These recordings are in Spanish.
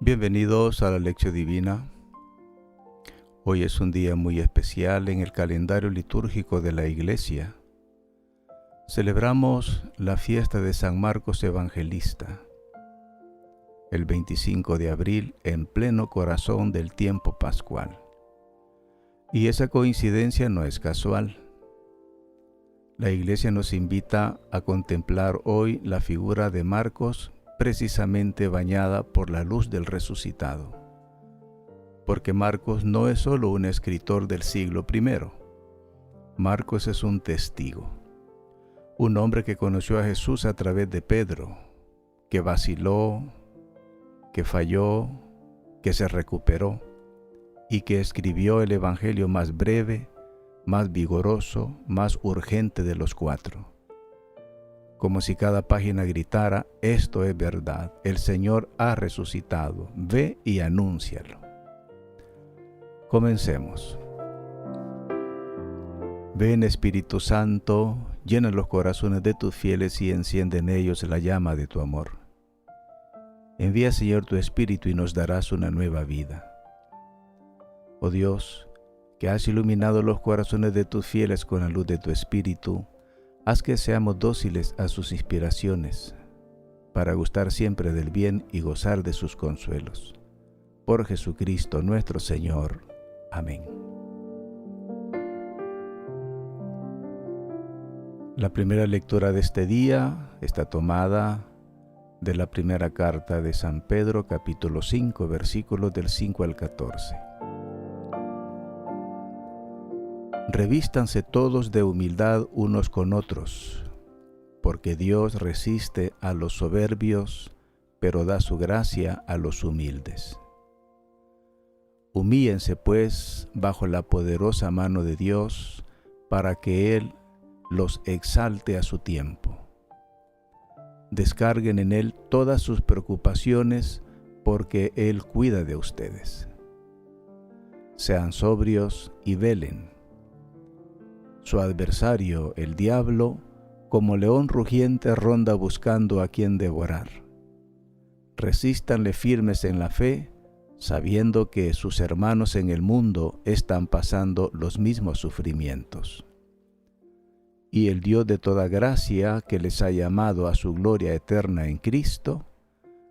Bienvenidos a la Lección Divina. Hoy es un día muy especial en el calendario litúrgico de la Iglesia. Celebramos la fiesta de San Marcos Evangelista, el 25 de abril, en pleno corazón del tiempo pascual. Y esa coincidencia no es casual. La Iglesia nos invita a contemplar hoy la figura de Marcos, precisamente bañada por la luz del resucitado. Porque Marcos no es solo un escritor del siglo I. Marcos es un testigo, un hombre que conoció a Jesús a través de Pedro, que vaciló, que falló, que se recuperó y que escribió el evangelio más breve, más vigoroso, más urgente de los 4. Como si cada página gritara: esto es verdad, el Señor ha resucitado, ve y anúncialo. Comencemos. Ven, Espíritu Santo, llena los corazones de tus fieles y enciende en ellos la llama de tu amor. Envía, Señor, tu Espíritu y nos darás una nueva vida. Oh Dios, que has iluminado los corazones de tus fieles con la luz de tu Espíritu, haz que seamos dóciles a sus inspiraciones, para gustar siempre del bien y gozar de sus consuelos. Por Jesucristo nuestro Señor. Amén. La primera lectura de este día está tomada de la primera carta de San Pedro, capítulo 5, versículos del 5 al 14. Revístanse todos de humildad unos con otros, porque Dios resiste a los soberbios, pero da su gracia a los humildes. Humíllense, pues, bajo la poderosa mano de Dios, para que Él los exalte a su tiempo. Descarguen en Él todas sus preocupaciones, porque Él cuida de ustedes. Sean sobrios y velen. Su adversario, el diablo, como león rugiente ronda buscando a quien devorar. Resístanle firmes en la fe, sabiendo que sus hermanos en el mundo están pasando los mismos sufrimientos. Y el Dios de toda gracia, que les ha llamado a su gloria eterna en Cristo,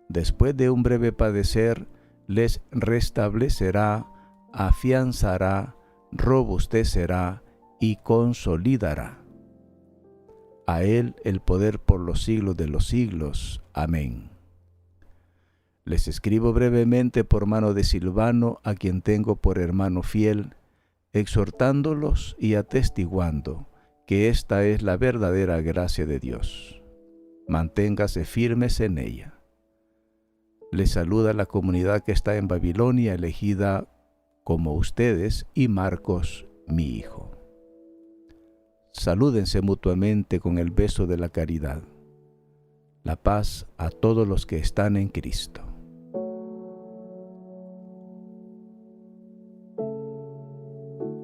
después de un breve padecer, les restablecerá, afianzará, robustecerá y consolidará. A Él el poder por los siglos de los siglos. Amén. Les escribo brevemente por mano de Silvano, a quien tengo por hermano fiel, exhortándolos y atestiguando que esta es la verdadera gracia de Dios. Manténgase firmes en ella. Les saluda la comunidad que está en Babilonia, elegida como ustedes, y Marcos, mi hijo. Salúdense mutuamente con el beso de la caridad. La paz a todos los que están en Cristo.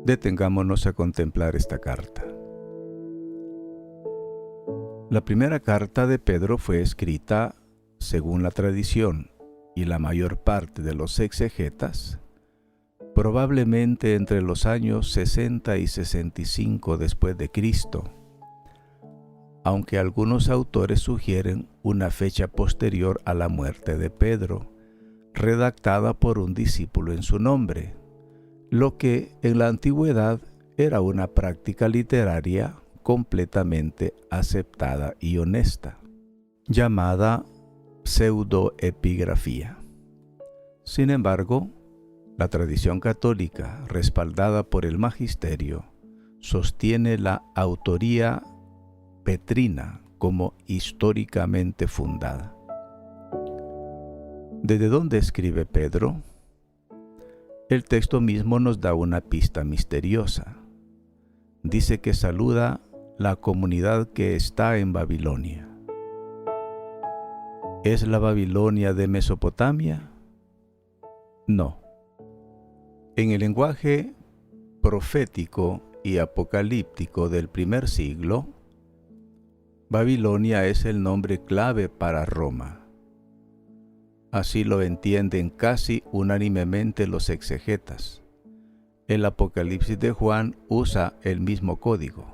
Detengámonos a contemplar esta carta. La primera carta de Pedro fue escrita, según la tradición y la mayor parte de los exegetas, probablemente entre los años 60 y 65 después de Cristo, aunque algunos autores sugieren una fecha posterior a la muerte de Pedro, redactada por un discípulo en su nombre, lo que en la antigüedad era una práctica literaria completamente aceptada y honesta, llamada pseudoepigrafía. Sin embargo, la tradición católica, respaldada por el magisterio, sostiene la autoría petrina como históricamente fundada. ¿Desde dónde escribe Pedro? El texto mismo nos da una pista misteriosa. Dice que saluda la comunidad que está en Babilonia. ¿Es la Babilonia de Mesopotamia? No. En el lenguaje profético y apocalíptico del primer siglo, Babilonia es el nombre clave para Roma. Así lo entienden casi unánimemente los exegetas. El Apocalipsis de Juan usa el mismo código.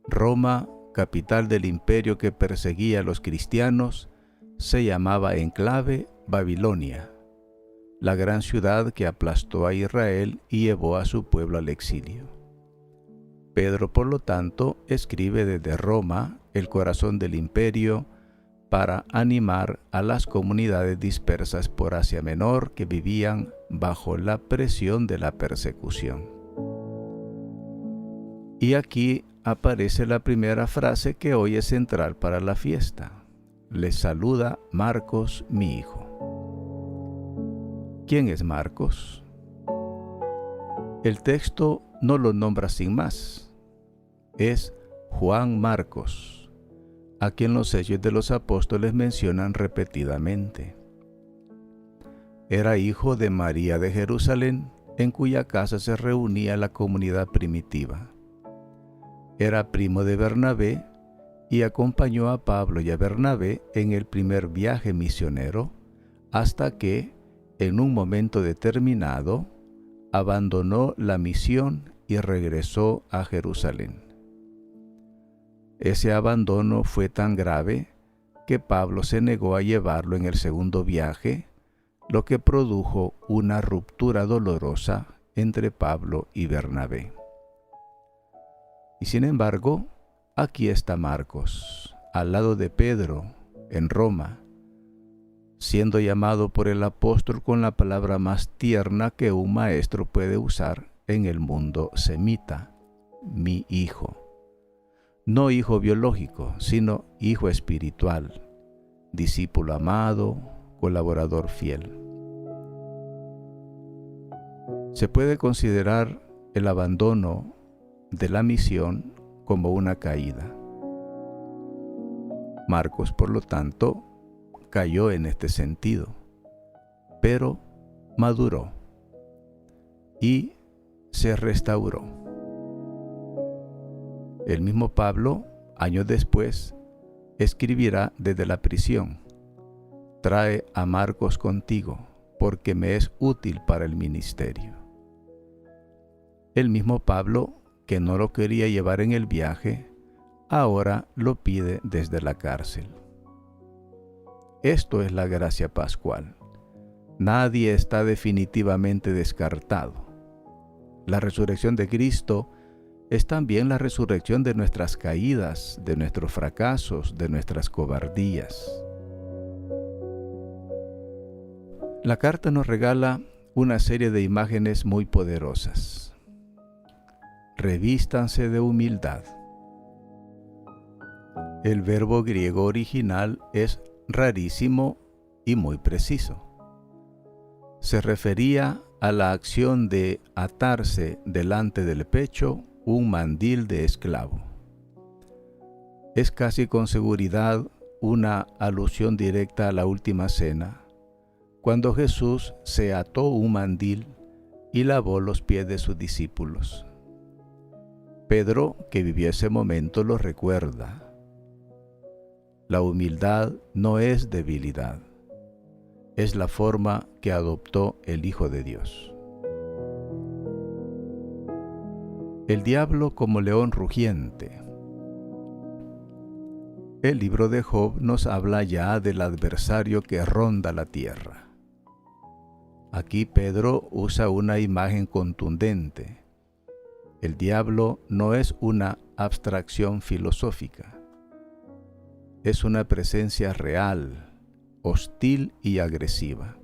Roma, capital del imperio que perseguía a los cristianos, se llamaba enclave Babilonia, la gran ciudad que aplastó a Israel y llevó a su pueblo al exilio. Pedro, por lo tanto, escribe desde Roma, el corazón del imperio, para animar a las comunidades dispersas por Asia Menor que vivían bajo la presión de la persecución. Y aquí aparece la primera frase que hoy es central para la fiesta. Les saluda Marcos, mi hijo. ¿Quién es Marcos? El texto no lo nombra sin más. Es Juan Marcos, a quien los Hechos de los Apóstoles mencionan repetidamente. Era hijo de María de Jerusalén, en cuya casa se reunía la comunidad primitiva. Era primo de Bernabé y acompañó a Pablo y a Bernabé en el primer viaje misionero, hasta que, en un momento determinado, abandonó la misión y regresó a Jerusalén. Ese abandono fue tan grave que Pablo se negó a llevarlo en el segundo viaje, lo que produjo una ruptura dolorosa entre Pablo y Bernabé. Y sin embargo, aquí está Marcos, al lado de Pedro, en Roma, siendo llamado por el apóstol con la palabra más tierna que un maestro puede usar en el mundo semita: mi hijo. No hijo biológico, sino hijo espiritual, discípulo amado, colaborador fiel. Se puede considerar el abandono de la misión como una caída. Marcos, por lo tanto, cayó en este sentido, pero maduró y se restauró. El mismo Pablo, años después, escribirá desde la prisión: trae a Marcos contigo, porque me es útil para el ministerio. El mismo Pablo, que no lo quería llevar en el viaje, ahora lo pide desde la cárcel. Esto es la gracia pascual. Nadie está definitivamente descartado. La resurrección de Cristo es también la resurrección de nuestras caídas, de nuestros fracasos, de nuestras cobardías. La carta nos regala una serie de imágenes muy poderosas. Revístanse de humildad. El verbo griego original es rarísimo y muy preciso. Se refería a la acción de atarse delante del pecho un mandil de esclavo. Es casi con seguridad una alusión directa a la última cena, cuando Jesús se ató un mandil y lavó los pies de sus discípulos. Pedro, que vivió ese momento, lo recuerda. La humildad no es debilidad, es la forma que adoptó el Hijo de Dios. El diablo como león rugiente. El libro de Job nos habla ya del adversario que ronda la tierra. Aquí Pedro usa una imagen contundente. El diablo no es una abstracción filosófica. Es una presencia real, hostil y agresiva.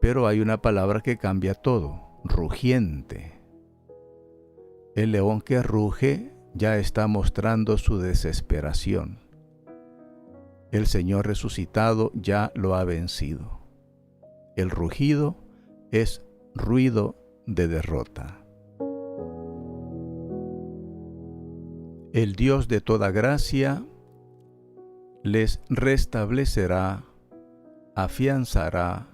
Pero hay una palabra que cambia todo: rugiente. El león que ruge ya está mostrando su desesperación. El Señor resucitado ya lo ha vencido. El rugido es ruido de derrota. El Dios de toda gracia les restablecerá, afianzará,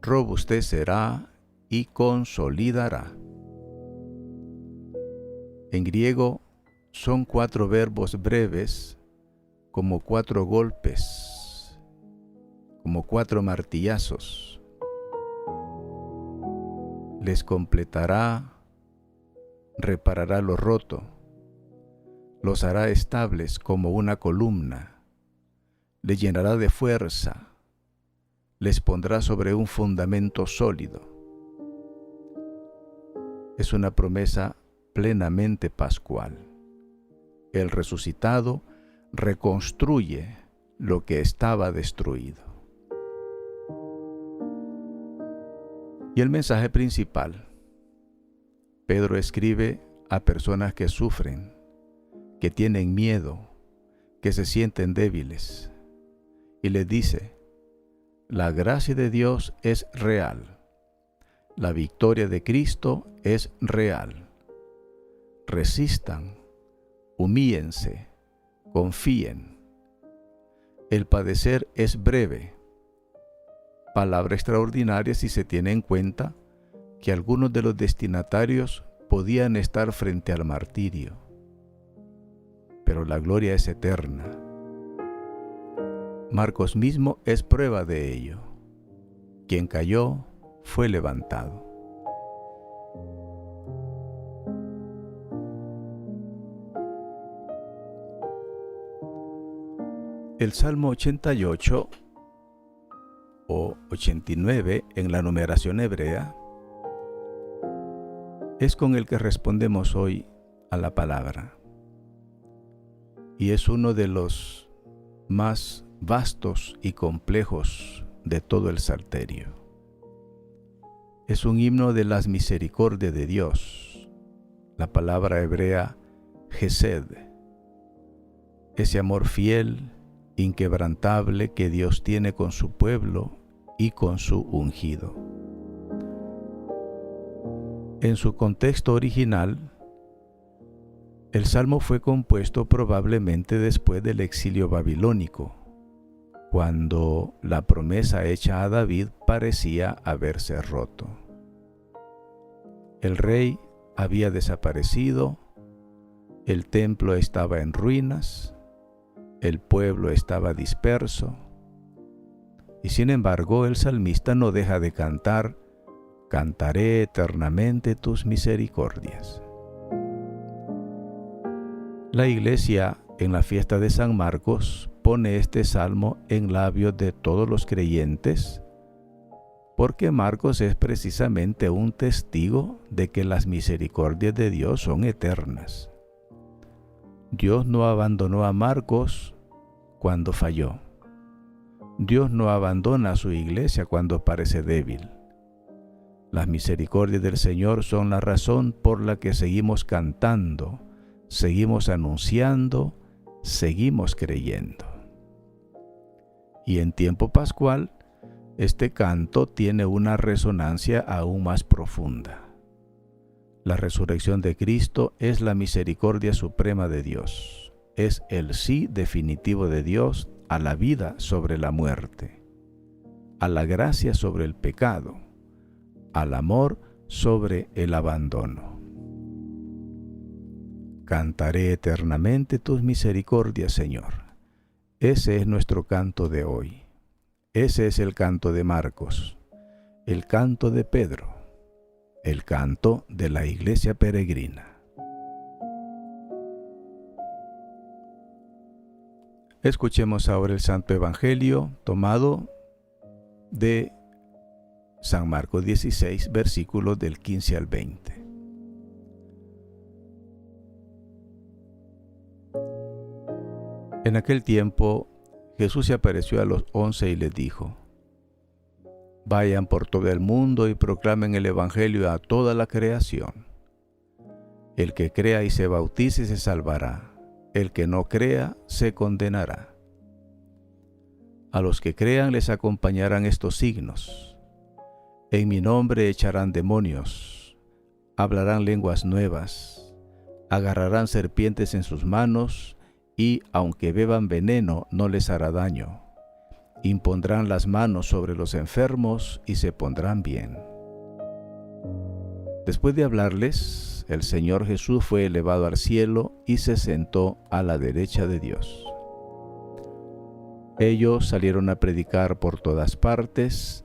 robustecerá y consolidará. En griego son 4 verbos breves, como 4 golpes, como 4 martillazos. Les completará, reparará lo roto, los hará estables como una columna, les llenará de fuerza, les pondrá sobre un fundamento sólido. Es una promesa plenamente pascual. El resucitado reconstruye lo que estaba destruido. Y el mensaje principal. Pedro escribe a personas que sufren, que tienen miedo, que se sienten débiles, y les dice: la gracia de Dios es real, la victoria de Cristo es real. Resistan, humíllense, confíen. El padecer es breve. Palabra extraordinaria si se tiene en cuenta que algunos de los destinatarios podían estar frente al martirio. Pero la gloria es eterna. Marcos mismo es prueba de ello. Quien cayó fue levantado. El Salmo 88 o 89 en la numeración hebrea es con el que respondemos hoy a la palabra. Y es uno de los más vastos y complejos de todo el Salterio. Es un himno de las misericordias de Dios. La palabra hebrea Gesed, ese amor fiel, inquebrantable que Dios tiene con su pueblo y con su ungido. En su contexto original, el salmo fue compuesto probablemente después del exilio babilónico, cuando la promesa hecha a David parecía haberse roto. El rey había desaparecido, el templo estaba en ruinas, el pueblo estaba disperso, y sin embargo el salmista no deja de cantar: cantaré eternamente tus misericordias. La Iglesia, en la fiesta de San Marcos, pone este salmo en labios de todos los creyentes, porque Marcos es precisamente un testigo de que las misericordias de Dios son eternas. Dios no abandonó a Marcos cuando falló. Dios no abandona a su iglesia cuando parece débil. Las misericordias del Señor son la razón por la que seguimos cantando, seguimos anunciando, seguimos creyendo. Y en tiempo pascual, este canto tiene una resonancia aún más profunda. La resurrección de Cristo es la misericordia suprema de Dios. Es el sí definitivo de Dios a la vida sobre la muerte, a la gracia sobre el pecado, al amor sobre el abandono. Cantaré eternamente tus misericordias, Señor. Ese es nuestro canto de hoy. Ese es el canto de Marcos, el canto de Pedro, el canto de la iglesia peregrina. Escuchemos ahora el Santo Evangelio tomado de San Marcos 16, versículos del 15 al 20. En aquel tiempo, Jesús se apareció a los 11 y les dijo: vayan por todo el mundo y proclamen el Evangelio a toda la creación. El que crea y se bautice se salvará. El que no crea se condenará. A los que crean les acompañarán estos signos. En mi nombre echarán demonios, hablarán lenguas nuevas, agarrarán serpientes en sus manos, y aunque beban veneno no les hará daño. Impondrán las manos sobre los enfermos y se pondrán bien. Después de hablarles, el Señor Jesús fue elevado al cielo y se sentó a la derecha de Dios. Ellos salieron a predicar por todas partes,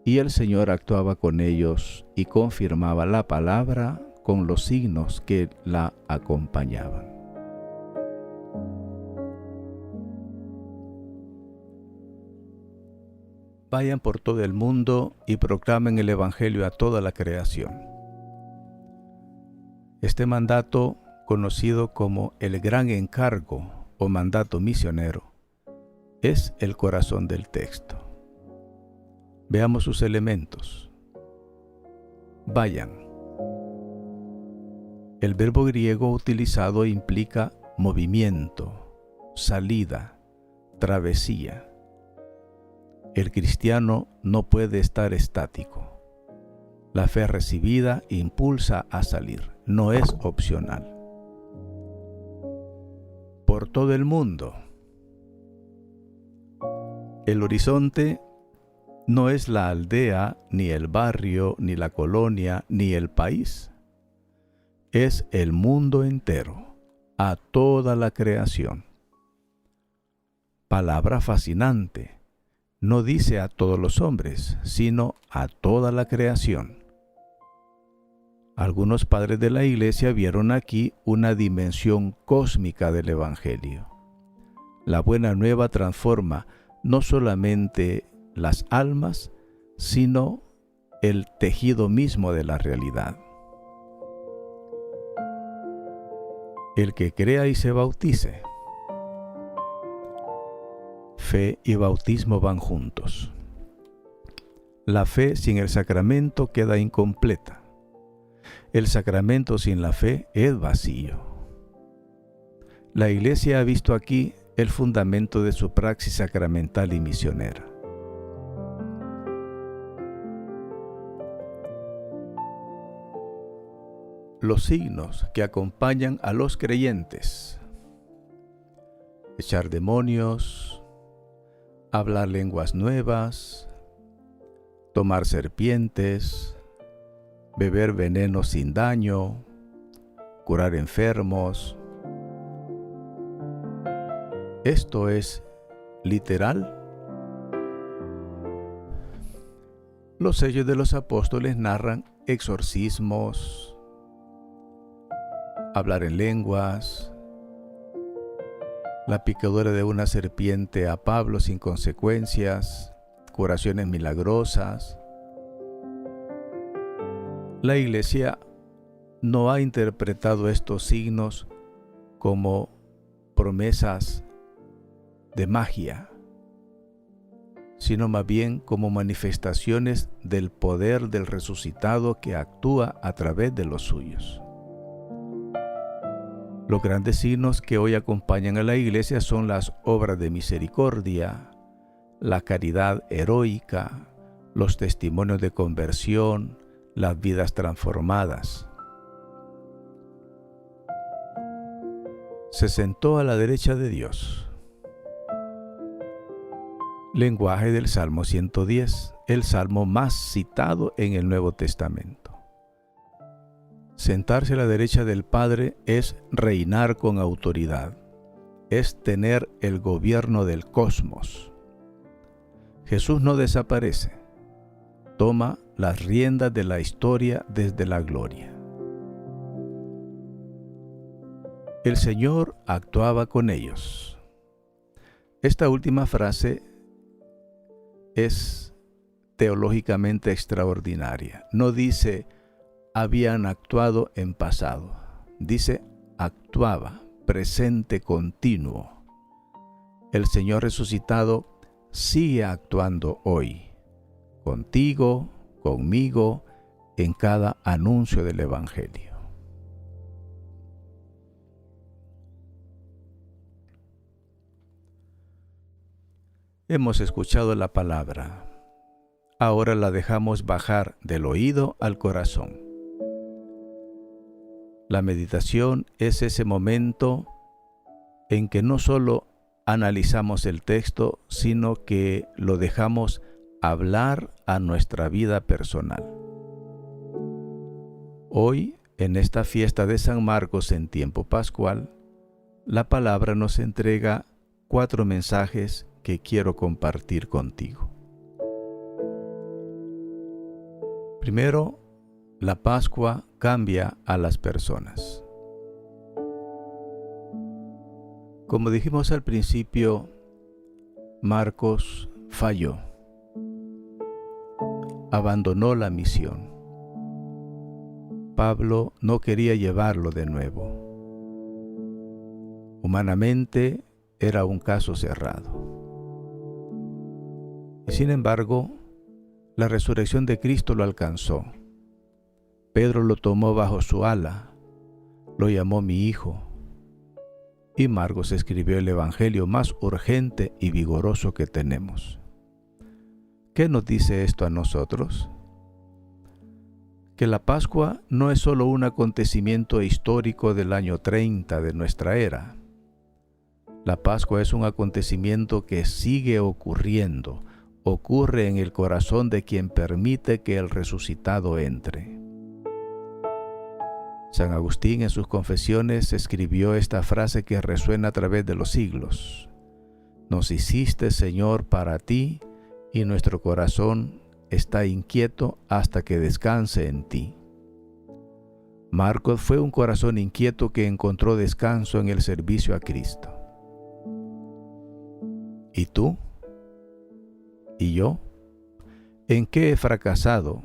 y el Señor actuaba con ellos y confirmaba la palabra con los signos que la acompañaban. Vayan por todo el mundo y proclamen el Evangelio a toda la creación. Este mandato, conocido como el gran encargo o mandato misionero, es el corazón del texto. Veamos sus elementos. Vayan. El verbo griego utilizado implica movimiento, salida, travesía. El cristiano no puede estar estático. La fe recibida impulsa a salir, no es opcional. Por todo el mundo. El horizonte no es la aldea, ni el barrio, ni la colonia, ni el país. Es el mundo entero, a toda la creación. Palabra fascinante. No dice a todos los hombres, sino a toda la creación. Algunos padres de la Iglesia vieron aquí una dimensión cósmica del Evangelio. La buena nueva transforma no solamente las almas, sino el tejido mismo de la realidad. El que crea y se bautice. Fe y bautismo van juntos. La fe sin el sacramento queda incompleta. El sacramento sin la fe es vacío. La Iglesia ha visto aquí el fundamento de su praxis sacramental y misionera. Los signos que acompañan a los creyentes: echar demonios, hablar lenguas nuevas, tomar serpientes, beber veneno sin daño, curar enfermos. ¿Esto es literal? Los sellos de los apóstoles narran exorcismos, hablar en lenguas, la picadura de una serpiente a Pablo sin consecuencias, curaciones milagrosas. La Iglesia no ha interpretado estos signos como promesas de magia, sino más bien como manifestaciones del poder del resucitado que actúa a través de los suyos. Los grandes signos que hoy acompañan a la Iglesia son las obras de misericordia, la caridad heroica, los testimonios de conversión, las vidas transformadas. Se sentó a la derecha de Dios. Lenguaje del Salmo 110, el salmo más citado en el Nuevo Testamento. Sentarse a la derecha del Padre es reinar con autoridad, es tener el gobierno del cosmos. Jesús no desaparece, toma las riendas de la historia desde la gloria. El Señor actuaba con ellos. Esta última frase es teológicamente extraordinaria. No dice habían actuado en pasado, dice actuaba, presente continuo. El Señor resucitado sigue actuando hoy, contigo, conmigo, en cada anuncio del Evangelio. Hemos escuchado la palabra, ahora la dejamos bajar del oído al corazón. La meditación es ese momento en que no solo analizamos el texto, sino que lo dejamos hablar a nuestra vida personal. Hoy, en esta fiesta de San Marcos en tiempo pascual, la palabra nos entrega 4 mensajes que quiero compartir contigo. Primero, la Pascua cambia a las personas. Como dijimos al principio, Marcos falló. Abandonó la misión. Pablo no quería llevarlo de nuevo. Humanamente era un caso cerrado. Y sin embargo, la resurrección de Cristo lo alcanzó. Pedro lo tomó bajo su ala, lo llamó mi hijo. Y Marcos escribió el evangelio más urgente y vigoroso que tenemos. ¿Qué nos dice esto a nosotros? Que la Pascua no es solo un acontecimiento histórico del año 30 de nuestra era. La Pascua es un acontecimiento que sigue ocurriendo, ocurre en el corazón de quien permite que el resucitado entre. San Agustín en sus Confesiones escribió esta frase que resuena a través de los siglos. Nos hiciste, Señor, para ti, y nuestro corazón está inquieto hasta que descanse en ti. Marcos fue un corazón inquieto que encontró descanso en el servicio a Cristo. ¿Y tú? ¿Y yo? ¿En qué he fracasado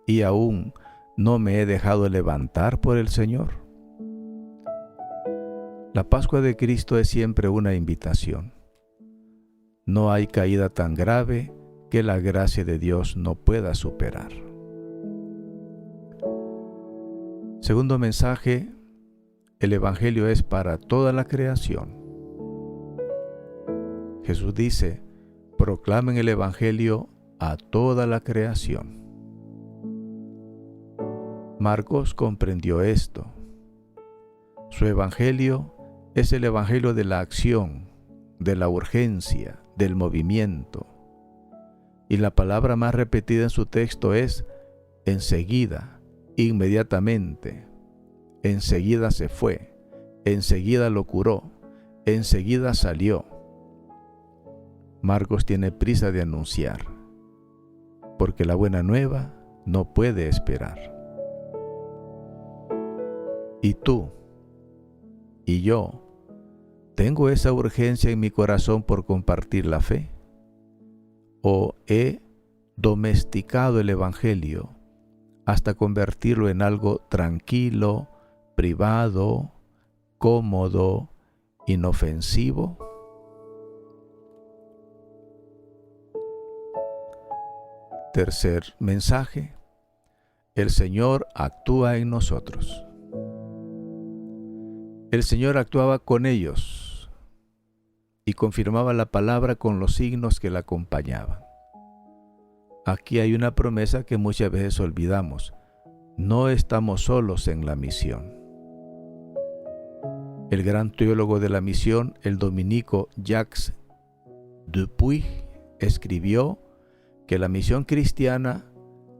y aún no me he dejado levantar por el Señor? La Pascua de Cristo es siempre una invitación. No hay caída tan grave que la gracia de Dios no pueda superar. Segundo mensaje, el Evangelio es para toda la creación. Jesús dice, proclamen el Evangelio a toda la creación. Marcos comprendió esto. Su Evangelio es el Evangelio de la acción, de la urgencia, del movimiento. Y la palabra más repetida en su texto es enseguida, inmediatamente. Enseguida se fue, enseguida lo curó, enseguida salió. Marcos tiene prisa de anunciar, porque la buena nueva no puede esperar. ¿Y tú? ¿Y yo? ¿Tengo esa urgencia en mi corazón por compartir la fe? ¿O he domesticado el Evangelio hasta convertirlo en algo tranquilo, privado, cómodo, inofensivo? Tercer mensaje, el Señor actúa en nosotros. El Señor actuaba con ellos y confirmaba la palabra con los signos que la acompañaban. Aquí hay una promesa que muchas veces olvidamos. No estamos solos en la misión. El gran teólogo de la misión, el dominico Jacques Dupuy, escribió que la misión cristiana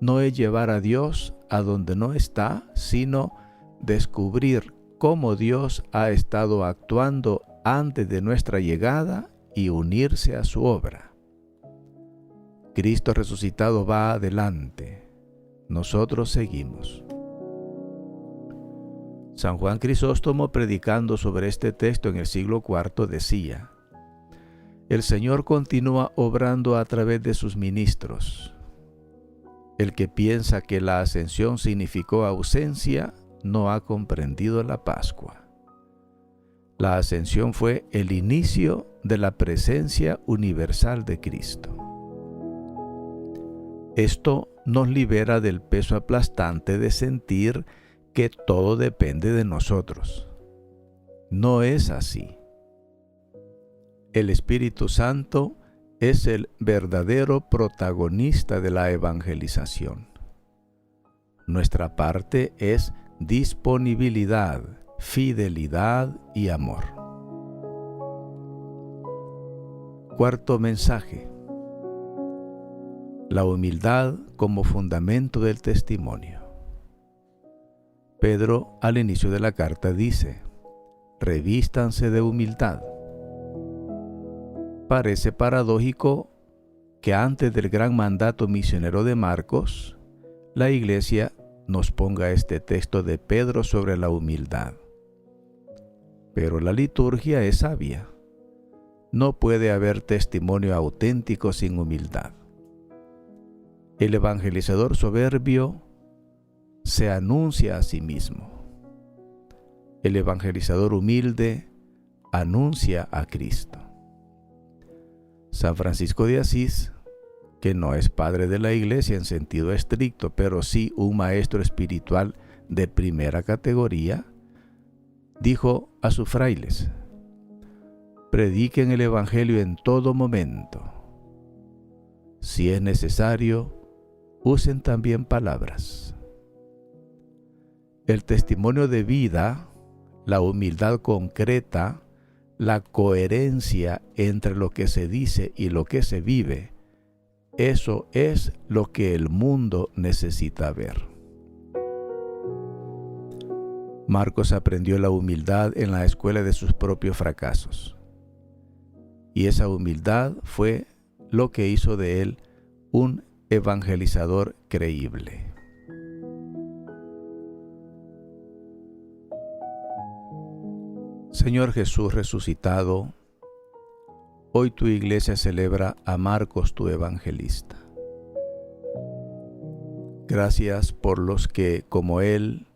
no es llevar a Dios a donde no está, sino descubrir cómo Dios ha estado actuando antes de nuestra llegada y unirse a su obra. Cristo resucitado va adelante, nosotros seguimos. San Juan Crisóstomo, predicando sobre este texto en el siglo IV, decía: el Señor continúa obrando a través de sus ministros. El que piensa que la ascensión significó ausencia, no ha comprendido la Pascua. La ascensión fue el inicio de la presencia universal de Cristo. Esto nos libera del peso aplastante de sentir que todo depende de nosotros. No es así. El Espíritu Santo es el verdadero protagonista de la evangelización. Nuestra parte es disponibilidad, fidelidad y amor. Cuarto mensaje: la humildad como fundamento del testimonio. Pedro, al inicio de la carta, dice: revístanse de humildad. Parece paradójico que antes del gran mandato misionero de Marcos, la Iglesia nos ponga este texto de Pedro sobre la humildad. Pero la liturgia es sabia. No puede haber testimonio auténtico sin humildad. El evangelizador soberbio se anuncia a sí mismo. El evangelizador humilde anuncia a Cristo. San Francisco de Asís, que no es padre de la Iglesia en sentido estricto, pero sí un maestro espiritual de primera categoría, dijo a sus frailes: prediquen el Evangelio en todo momento. Si es necesario, usen también palabras. El testimonio de vida, la humildad concreta, la coherencia entre lo que se dice y lo que se vive, eso es lo que el mundo necesita ver. Marcos aprendió la humildad en la escuela de sus propios fracasos. Y esa humildad fue lo que hizo de él un evangelizador creíble. Señor Jesús resucitado, hoy tu iglesia celebra a Marcos tu evangelista. Gracias por los que, como él,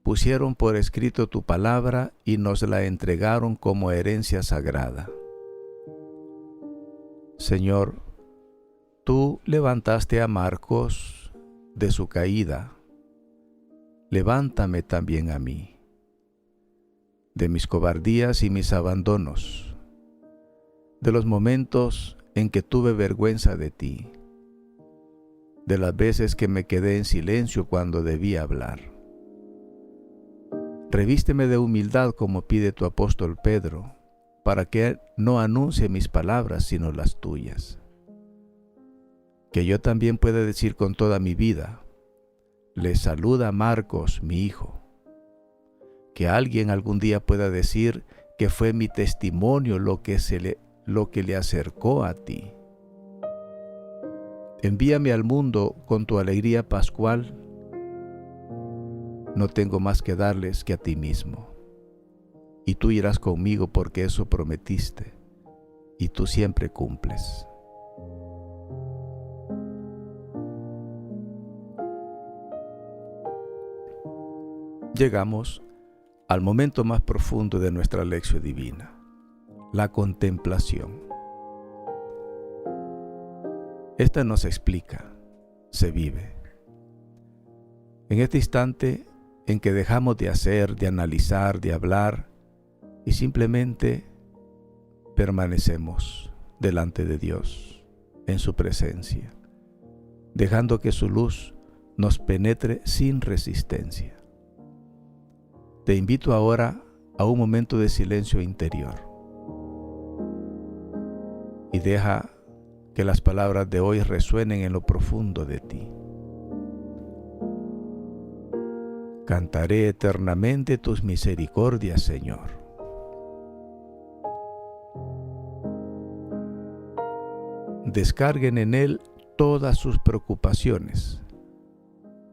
pusieron por escrito tu palabra y nos la entregaron como herencia sagrada. Señor, tú levantaste a Marcos de su caída. Levántame también a mí, de mis cobardías y mis abandonos, de los momentos en que tuve vergüenza de ti, de las veces que me quedé en silencio cuando debía hablar. Revísteme de humildad como pide tu apóstol Pedro, para que no anuncie mis palabras sino las tuyas. Que yo también pueda decir con toda mi vida: le saluda Marcos, mi hijo. Que alguien algún día pueda decir que fue mi testimonio lo que le acercó a ti. Envíame al mundo con tu alegría pascual. No tengo más que darles que a ti mismo. Y tú irás conmigo porque eso prometiste, y tú siempre cumples. Llegamos al momento más profundo de nuestra lección divina, la contemplación. Esta no se explica, se vive. En este instante en que dejamos de hacer, de analizar, de hablar, y simplemente permanecemos delante de Dios, en su presencia, dejando que su luz nos penetre sin resistencia. Te invito ahora a un momento de silencio interior y deja que las palabras de hoy resuenen en lo profundo de ti. Cantaré eternamente tus misericordias, Señor. Descarguen en Él todas sus preocupaciones,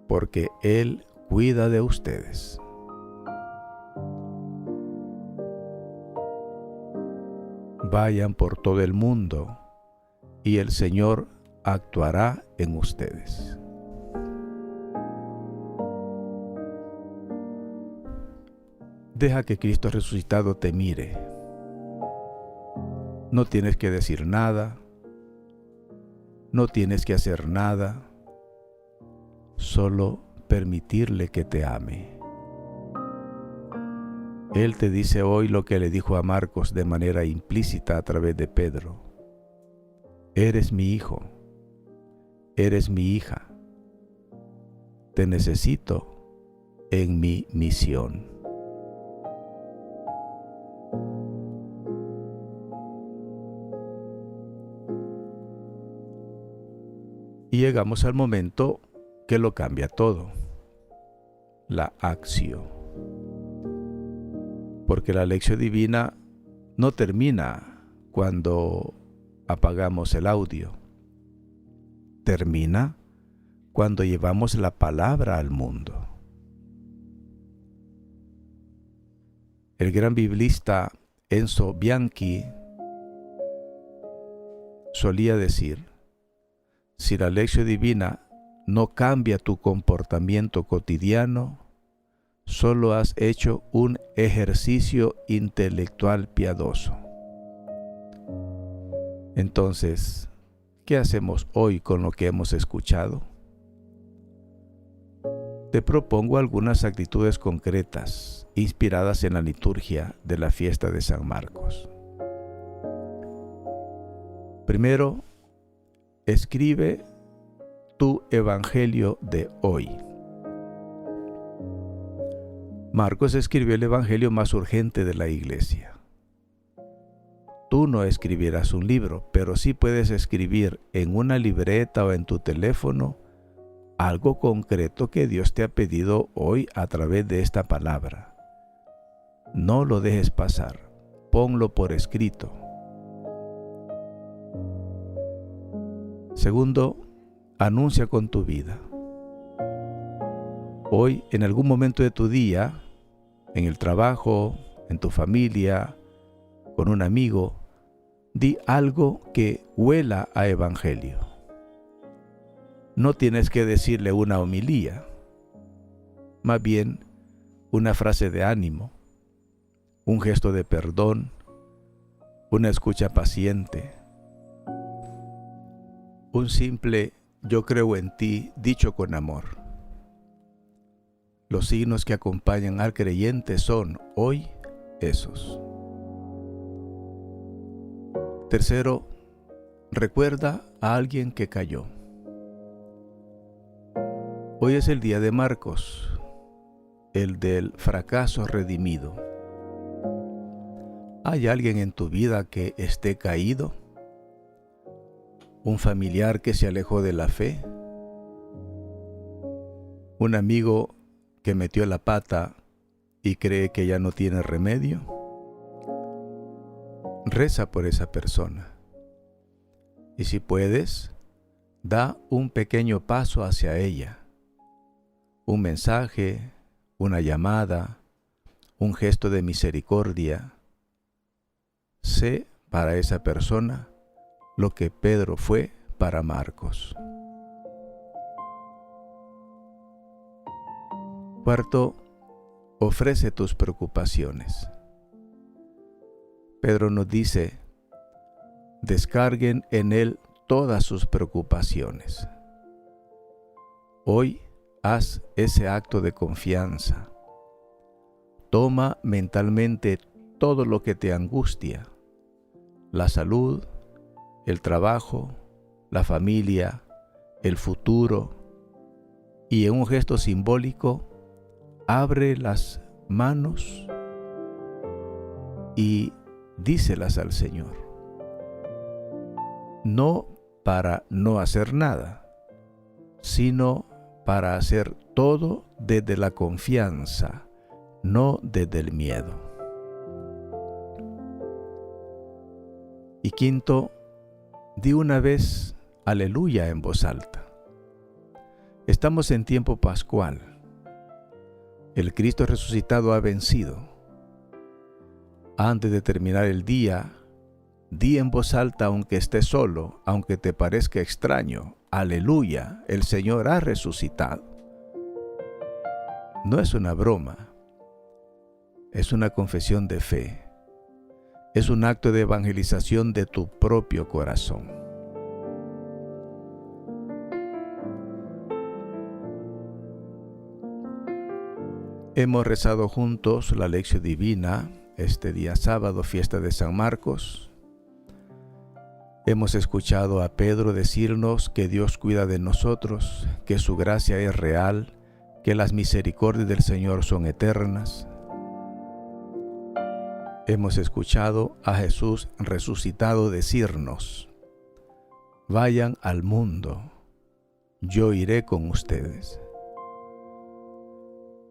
porque Él cuida de ustedes. Vayan por todo el mundo y el Señor actuará en ustedes. Deja que Cristo resucitado te mire. No tienes que decir nada, no tienes que hacer nada, solo permitirle que te ame. Él te dice hoy lo que le dijo a Marcos de manera implícita a través de Pedro. Eres mi hijo, eres mi hija. Te necesito en mi misión. Y llegamos al momento que lo cambia todo, la acción. Porque la lección divina no termina cuando apagamos el audio. Termina cuando llevamos la palabra al mundo. El gran biblista Enzo Bianchi solía decir: si la lección divina no cambia tu comportamiento cotidiano, solo has hecho un ejercicio intelectual piadoso. Entonces, ¿qué hacemos hoy con lo que hemos escuchado? Te propongo algunas actitudes concretas, inspiradas en la liturgia de la fiesta de San Marcos. Primero, escribe tu evangelio de hoy. Marcos escribió el evangelio más urgente de la iglesia. Tú no escribirás un libro, pero sí puedes escribir en una libreta o en tu teléfono algo concreto que Dios te ha pedido hoy a través de esta palabra. No lo dejes pasar, ponlo por escrito. Segundo, anuncia con tu vida. Hoy, en algún momento de tu día, en el trabajo, en tu familia, con un amigo, di algo que huela a evangelio. No tienes que decirle una homilía, más bien una frase de ánimo, un gesto de perdón, una escucha paciente, un simple "yo creo en ti" dicho con amor. Los signos que acompañan al creyente son hoy esos. Tercero, recuerda a alguien que cayó. Hoy es el día de Marcos, el del fracaso redimido. ¿Hay alguien en tu vida que esté caído? ¿Un familiar que se alejó de la fe? ¿Un amigo que metió la pata y cree que ya no tiene remedio? Reza por esa persona. Y si puedes, da un pequeño paso hacia ella. Un mensaje, una llamada, un gesto de misericordia. Sé para esa persona lo que Pedro fue para Marcos. Cuarto, ofrece tus preocupaciones. Pedro nos dice: descarguen en él todas sus preocupaciones. Hoy haz ese acto de confianza. Toma mentalmente todo lo que te angustia: la salud, el trabajo, la familia, el futuro, y en un gesto simbólico, abre las manos y díselas al Señor. No para no hacer nada, sino para hacer todo desde la confianza, no desde el miedo. Y quinto, di una vez aleluya en voz alta. Estamos en tiempo pascual. El Cristo resucitado ha vencido. Antes de terminar el día, di en voz alta, aunque estés solo, aunque te parezca extraño: aleluya, el Señor ha resucitado. No es una broma, es una confesión de fe. Es un acto de evangelización de tu propio corazón. Hemos rezado juntos la lección divina este día sábado, fiesta de San Marcos. Hemos escuchado a Pedro decirnos que Dios cuida de nosotros, que su gracia es real, que las misericordias del Señor son eternas. Hemos escuchado a Jesús resucitado decirnos: vayan al mundo, yo iré con ustedes.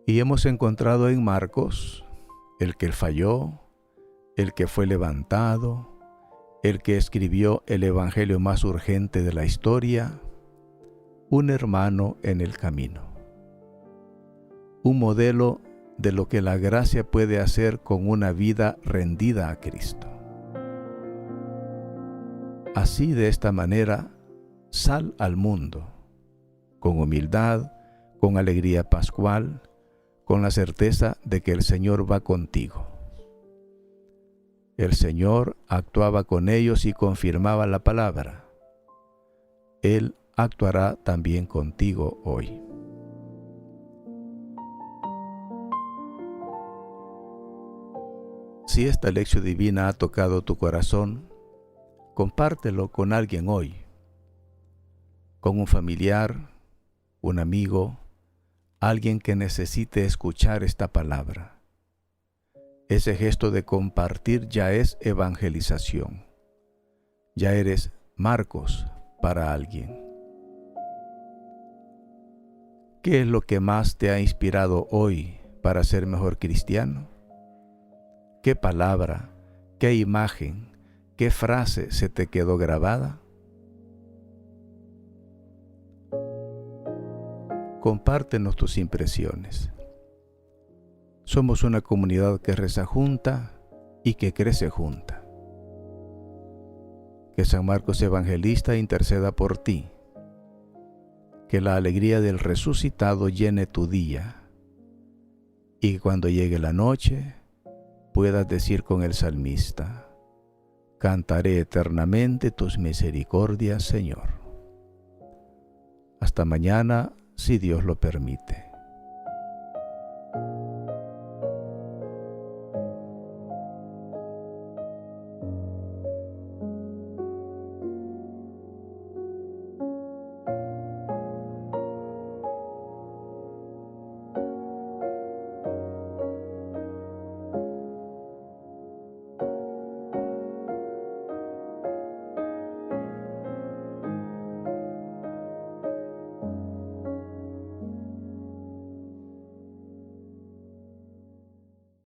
Y hemos encontrado en Marcos el que falló, el que fue levantado, el que escribió el evangelio más urgente de la historia, un hermano en el camino, un modelo de lo que la gracia puede hacer con una vida rendida a Cristo. Así, de esta manera, sal al mundo, con humildad, con alegría pascual, con la certeza de que el Señor va contigo. El Señor actuaba con ellos y confirmaba la palabra. Él actuará también contigo hoy. Si esta lección divina ha tocado tu corazón, compártelo con alguien hoy, con un familiar, un amigo, alguien que necesite escuchar esta palabra. Ese gesto de compartir ya es evangelización. Ya eres Marcos para alguien. ¿Qué es lo que más te ha inspirado hoy para ser mejor cristiano? ¿Qué palabra, qué imagen, qué frase se te quedó grabada? Compártenos tus impresiones. Somos una comunidad que reza junta y que crece junta. Que San Marcos Evangelista interceda por ti. Que la alegría del resucitado llene tu día. Y que cuando llegue la noche, puedas decir con el salmista: cantaré eternamente tus misericordias, Señor. Hasta mañana, si Dios lo permite.